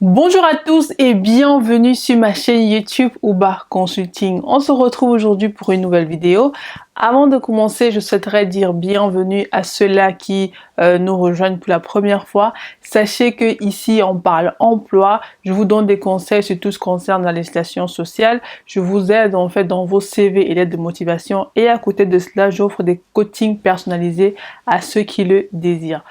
Bonjour à tous et bienvenue sur ma chaîne YouTube Uba Consulting. On se retrouve aujourd'hui pour une nouvelle vidéo. Avant de commencer, je souhaiterais dire bienvenue à ceux-là qui nous rejoignent pour la première fois. Sachez que ici on parle emploi, je vous donne des conseils sur tout ce qui concerne la législation sociale. Je vous aide en fait dans vos CV et lettres de motivation et à côté de cela, j'offre des coachings personnalisés à ceux qui le désirent.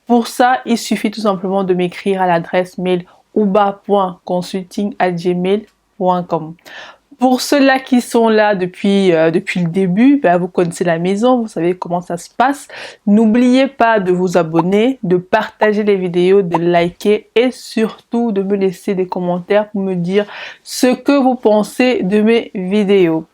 Pour ça, il suffit tout simplement de m'écrire à l'adresse mail uba.consulting@gmail.com. Pour ceux-là qui sont là depuis le début, vous connaissez la maison, vous savez comment ça se passe. N'oubliez pas de vous abonner, de partager les vidéos, de liker et surtout de me laisser des commentaires pour me dire ce que vous pensez de mes vidéos.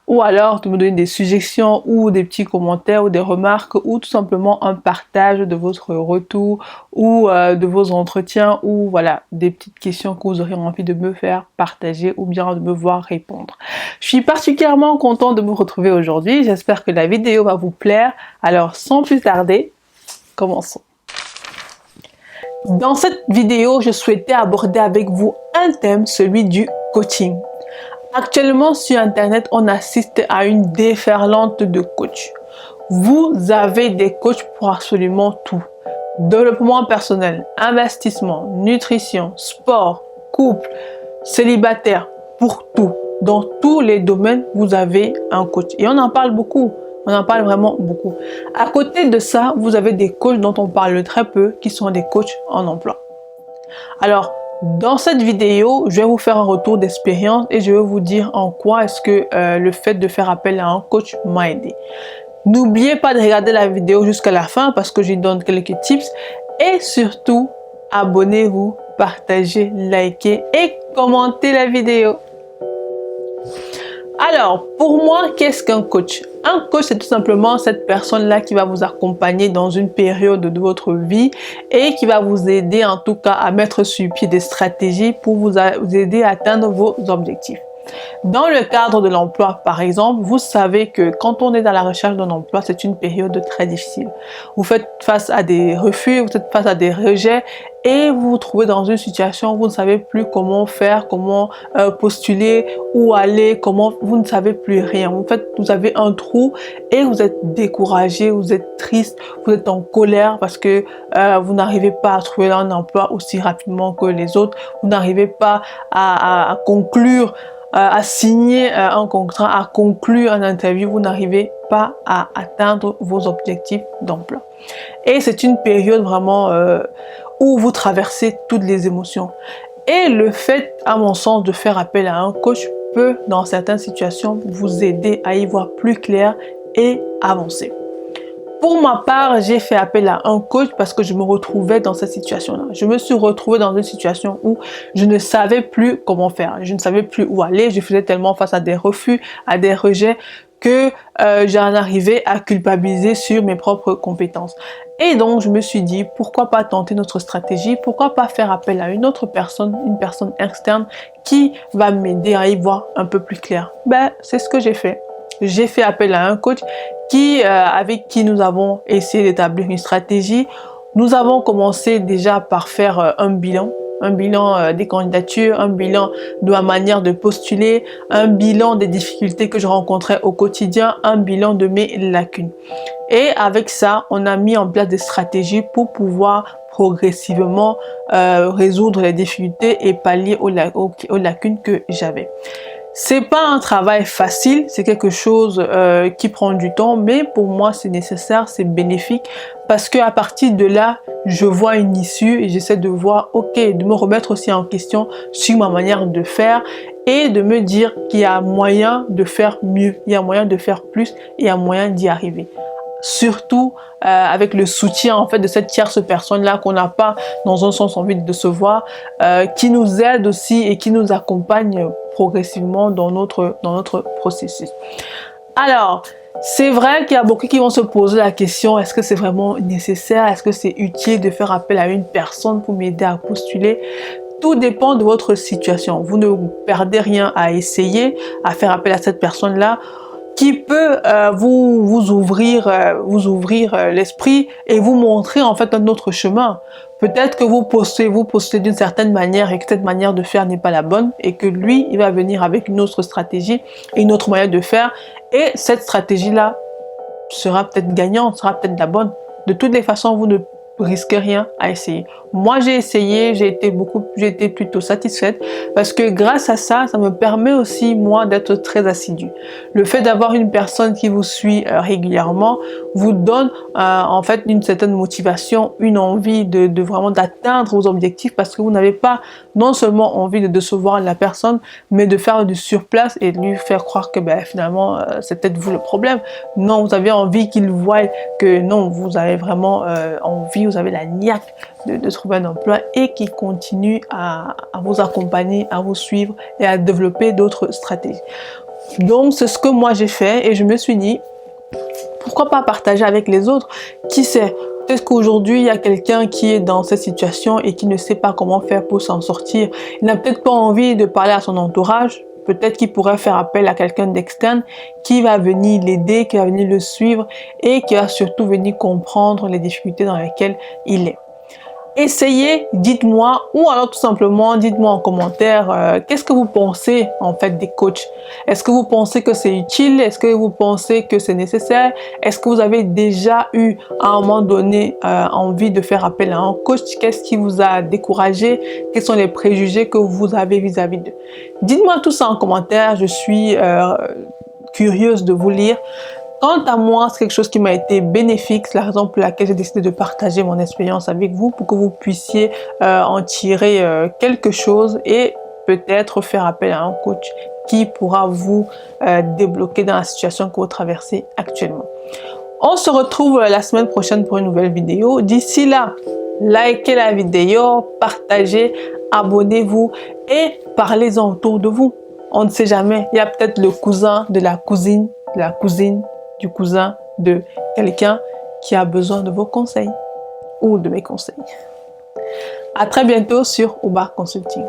Ou alors de me donner des suggestions ou des petits commentaires ou des remarques ou tout simplement un partage de votre retour ou de vos entretiens ou voilà des petites questions que vous aurez envie de me faire partager ou bien de me voir répondre. Je suis particulièrement content de vous retrouver aujourd'hui. J'espère que la vidéo va vous plaire. Alors sans plus tarder, commençons. Dans cette vidéo, je souhaitais aborder avec vous un thème, celui du coaching. Actuellement, sur Internet, on assiste à une déferlante de coachs. Vous avez des coachs pour absolument tout. Développement personnel, investissement, nutrition, sport, couple, célibataire, pour tout. Dans tous les domaines, vous avez un coach. Et on en parle beaucoup. On en parle vraiment beaucoup. À côté de ça, vous avez des coachs dont on parle très peu, qui sont des coachs en emploi. Alors, dans cette vidéo, je vais vous faire un retour d'expérience et je vais vous dire en quoi est-ce que le fait de faire appel à un coach m'a aidé. N'oubliez pas de regarder la vidéo jusqu'à la fin parce que je donne quelques tips et surtout, abonnez-vous, partagez, likez et commentez la vidéo. Alors, pour moi, qu'est-ce qu'un coach? Un coach, c'est tout simplement cette personne-là qui va vous accompagner dans une période de votre vie et qui va vous aider en tout cas à mettre sur pied des stratégies pour vous aider à atteindre vos objectifs. Dans le cadre de l'emploi, par exemple, vous savez que quand on est dans la recherche d'un emploi, c'est une période très difficile. Vous faites face à des refus, vous faites face à des rejets et vous vous trouvez dans une situation où vous ne savez plus comment faire, comment postuler, où aller, vous ne savez plus rien. En fait, vous avez un trou et vous êtes découragé, vous êtes triste, vous êtes en colère parce que vous n'arrivez pas à trouver un emploi aussi rapidement que les autres. Vous n'arrivez pas à conclure à signer un contrat, à conclure un interview, vous n'arrivez pas à atteindre vos objectifs d'emploi. Et c'est une période vraiment où vous traversez toutes les émotions. Et le fait, à mon sens, de faire appel à un coach peut, dans certaines situations, vous aider à y voir plus clair et avancer. Pour ma part, j'ai fait appel à un coach parce que je me retrouvais dans cette situation-là. Je me suis retrouvée dans une situation où je ne savais plus comment faire. Je ne savais plus où aller. Je faisais tellement face à des refus, à des rejets que j'en arrivais à culpabiliser sur mes propres compétences. Et donc, je me suis dit, pourquoi pas tenter notre stratégie? Pourquoi pas faire appel à une autre personne, une personne externe qui va m'aider à y voir un peu plus clair? C'est ce que j'ai fait. J'ai fait appel à un coach avec qui nous avons essayé d'établir une stratégie. Nous avons commencé déjà par faire un bilan des candidatures, un bilan de ma manière de postuler, un bilan des difficultés que je rencontrais au quotidien, un bilan de mes lacunes. Et avec ça, on a mis en place des stratégies pour pouvoir progressivement résoudre les difficultés et pallier aux lacunes que j'avais. C'est pas un travail facile, c'est quelque chose qui prend du temps, mais pour moi c'est nécessaire, c'est bénéfique parce que à partir de là, je vois une issue et j'essaie de voir, de me remettre aussi en question sur ma manière de faire et de me dire qu'il y a moyen de faire mieux, il y a moyen de faire plus et il y a moyen d'y arriver. Surtout avec le soutien en fait de cette tierce personne là qu'on n'a pas dans un sens envie de se voir, qui nous aide aussi et qui nous accompagne progressivement dans notre processus. Alors, c'est vrai qu'il y a beaucoup qui vont se poser la question, est-ce que c'est vraiment nécessaire, est-ce que c'est utile de faire appel à une personne pour m'aider à postuler? Tout dépend de votre situation. Vous ne perdez rien à essayer, à faire appel à cette personne-là qui peut vous ouvrir l'esprit et vous montrer en fait un autre chemin. Peut-être que vous postez d'une certaine manière et que cette manière de faire n'est pas la bonne et que lui, il va venir avec une autre stratégie et une autre manière de faire et cette stratégie-là sera peut-être gagnante, sera peut-être la bonne. De toutes les façons, vous ne risquez rien à essayer. Moi, j'ai essayé, j'ai été plutôt satisfaite parce que grâce à ça, ça me permet aussi, moi, d'être très assidue. Le fait d'avoir une personne qui vous suit régulièrement vous donne en fait une certaine motivation, une envie de vraiment d'atteindre vos objectifs parce que vous n'avez pas non seulement envie de décevoir la personne, mais de faire du surplace et de lui faire croire que finalement, c'est peut-être vous le problème. Non, vous avez envie qu'il voie que non, vous avez vraiment envie, vous avez la niaque de trouver un emploi et qui continue à vous accompagner, à vous suivre et à développer d'autres stratégies. Donc, c'est ce que moi j'ai fait et je me suis dit, pourquoi pas partager avec les autres? Qui sait? Peut-être qu'aujourd'hui, il y a quelqu'un qui est dans cette situation et qui ne sait pas comment faire pour s'en sortir. Il n'a peut-être pas envie de parler à son entourage. Peut-être qu'il pourrait faire appel à quelqu'un d'externe qui va venir l'aider, qui va venir le suivre et qui va surtout venir comprendre les difficultés dans lesquelles il est. Essayez, dites-moi, ou alors tout simplement dites-moi en commentaire qu'est-ce que vous pensez en fait des coachs. Est-ce que vous pensez que c'est utile? Est-ce que vous pensez que c'est nécessaire? Est-ce que vous avez déjà eu à un moment donné envie de faire appel à un coach? Qu'est-ce qui vous a découragé? Quels sont les préjugés que vous avez vis-à-vis d'eux? Dites-moi tout ça en commentaire, je suis curieuse de vous lire. Quant à moi, c'est quelque chose qui m'a été bénéfique, c'est la raison pour laquelle j'ai décidé de partager mon expérience avec vous pour que vous puissiez en tirer quelque chose et peut-être faire appel à un coach qui pourra vous débloquer dans la situation que vous traversez actuellement. On se retrouve la semaine prochaine pour une nouvelle vidéo. D'ici là, likez la vidéo, partagez, abonnez-vous et parlez-en autour de vous. On ne sait jamais, il y a peut-être le cousin de la cousine, du cousin de quelqu'un qui a besoin de vos conseils ou de mes conseils. À très bientôt sur Oba Consulting.